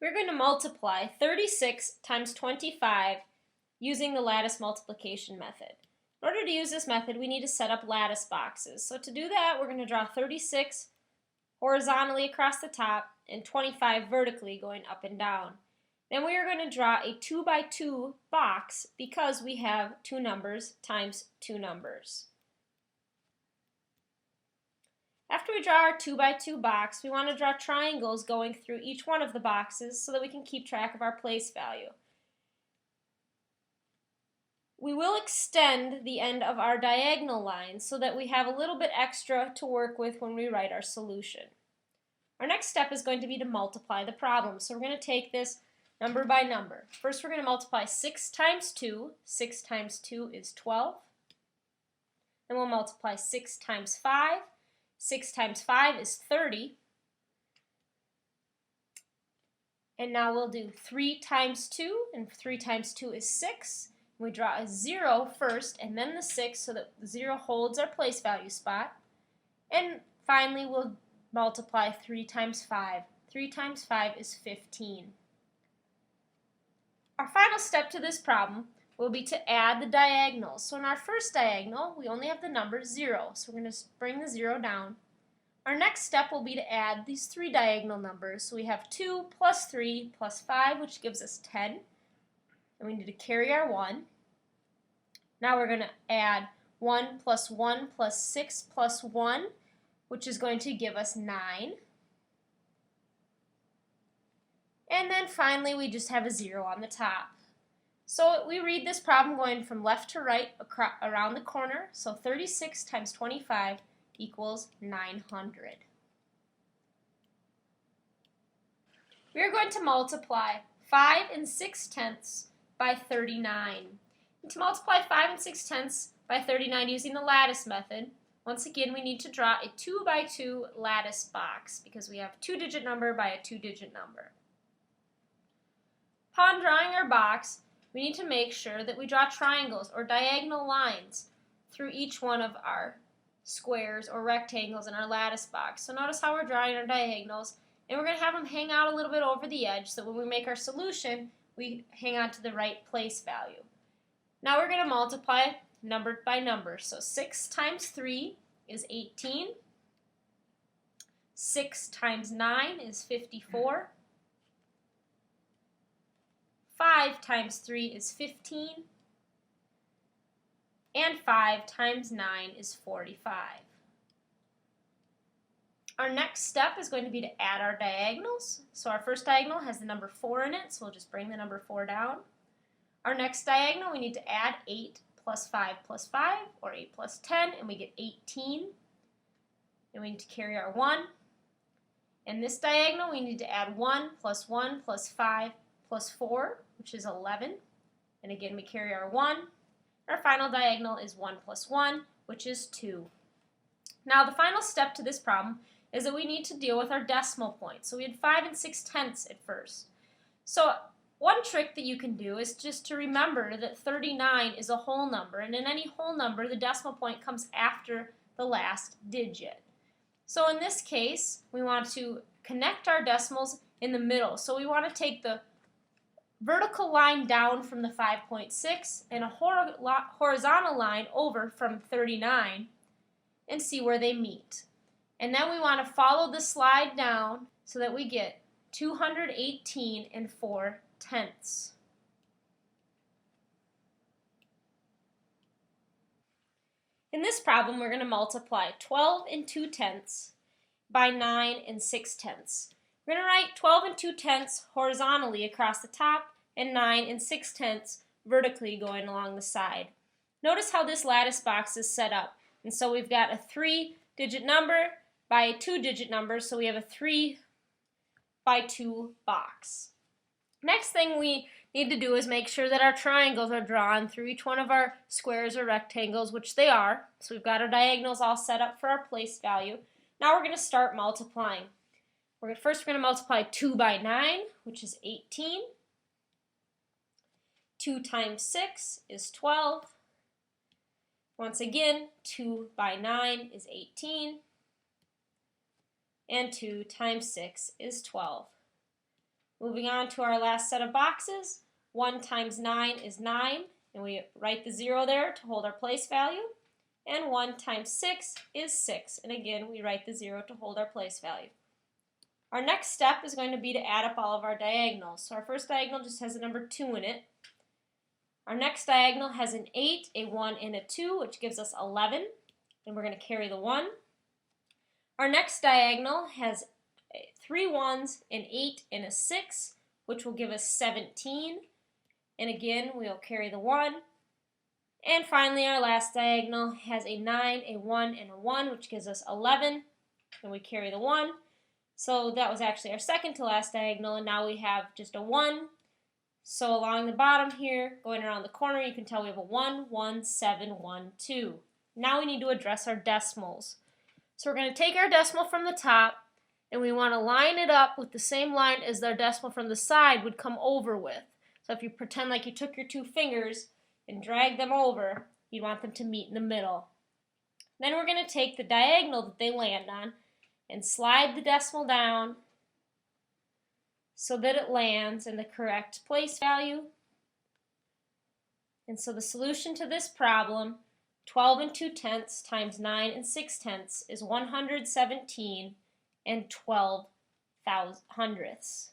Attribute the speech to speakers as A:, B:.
A: We're going to multiply 36 times 25 using the lattice multiplication method. In order to use this method, we need to set up lattice boxes. So to do that, we're going to draw 36 horizontally across the top and 25 vertically going up and down. Then we are going to draw a 2 by 2 box because we have two numbers times two numbers. After we draw our 2 by 2 box, we want to draw triangles going through each one of the boxes so that we can keep track of our place value. We will extend the end of our diagonal lines so that we have a little bit extra to work with when we write our solution. Our next step is going to be to multiply the problem. So we're going to take this number by number. First we're going to multiply 6 times 2. 6 times 2 is 12. Then we'll multiply 6 times 5. 6 times 5 is 30. And now we'll do 3 times 2, and 3 times 2 is 6. We draw a 0 first and then the 6 so that the 0 holds our place value spot. And finally we'll multiply 3 times 5. 3 times 5 is 15. Our final step to this problem will be to add the diagonals. So in our first diagonal, we only have the number 0, so we're going to bring the 0 down. Our next step will be to add these three diagonal numbers. So we have 2 plus 3 plus 5, which gives us 10. And we need to carry our 1. Now we're going to add 1 plus 1 plus 6 plus 1, which is going to give us 9. And then finally we just have a 0 on the top. So we read this problem going from left to right around the corner. So 36 times 25 equals 900. We are going to multiply 5 and 6/10 by 39. And to multiply 5 and 6/10 by 39 using the lattice method, once again we need to draw a 2 by 2 lattice box because we have a 2-digit number by a 2-digit number. Upon drawing our box, we need to make sure that we draw triangles or diagonal lines through each one of our squares or rectangles in our lattice box. So notice how we're drawing our diagonals, and we're going to have them hang out a little bit over the edge so when we make our solution, we hang on to the right place value. Now we're going to multiply number by number. So 6 times 3 is 18. 6 times 9 is 54. 5 times 3 is 15. And 5 times 9 is 45. Our next step is going to be to add our diagonals. So our first diagonal has the number 4 in it, so we'll just bring the number 4 down. Our next diagonal, we need to add 8 plus 5 plus 5, or 8 plus 10, and we get 18. And we need to carry our 1. In this diagonal, we need to add 1 plus 1 plus 5 plus 4, which is 11. And again, we carry our 1. Our final diagonal is 1 plus 1, which is 2. Now, the final step to this problem is that we need to deal with our decimal point. So we had 5 and 6/10 at first. So one trick that you can do is just to remember that 39 is a whole number, and in any whole number, the decimal point comes after the last digit. So in this case, we want to connect our decimals in the middle. So we want to take the vertical line down from the 5.6 and a horizontal line over from 39 and see where they meet. And then we want to follow the slide down so that we get 218 and 4/10. In this problem, we're going to multiply 12 and 2/10 by 9 and 6/10. We're going to write 12 and 2/10 horizontally across the top and 9 and 6/10 vertically going along the side. Notice how this lattice box is set up. And so we've got a 3-digit number by a 2-digit number, so we have a 3 by 2 box. Next thing we need to do is make sure that our triangles are drawn through each one of our squares or rectangles, which they are. So we've got our diagonals all set up for our place value. Now we're going to start multiplying. First we're going to multiply 2 by 9, which is 18. 2 times 6 is 12. Once again, 2 by 9 is 18. And 2 times 6 is 12. Moving on to our last set of boxes, 1 times 9 is 9, and we write the 0 there to hold our place value. And 1 times 6 is 6, and again we write the 0 to hold our place value. Our next step is going to be to add up all of our diagonals. So our first diagonal just has the number 2 in it. Our next diagonal has an 8, a 1, and a 2, which gives us 11, and we're going to carry the 1. Our next diagonal has 3 1s, an 8, and a 6, which will give us 17, and again we'll carry the 1. And finally our last diagonal has a 9, a 1, and a 1, which gives us 11, and we carry the 1. So that was actually our second to last diagonal, and now we have just a 1. So along the bottom here, going around the corner, you can tell we have a 1, 1, 7, 1, 2. Now we need to address our decimals. So we're going to take our decimal from the top, and we want to line it up with the same line as our decimal from the side would come over with. So if you pretend like you took your 2 fingers and drag them over, you want them to meet in the middle. Then we're going to take the diagonal that they land on and slide the decimal down so that it lands in the correct place value. And so the solution to this problem, 12 2/10 times 9 6/10 is 117 and 12 hundredths.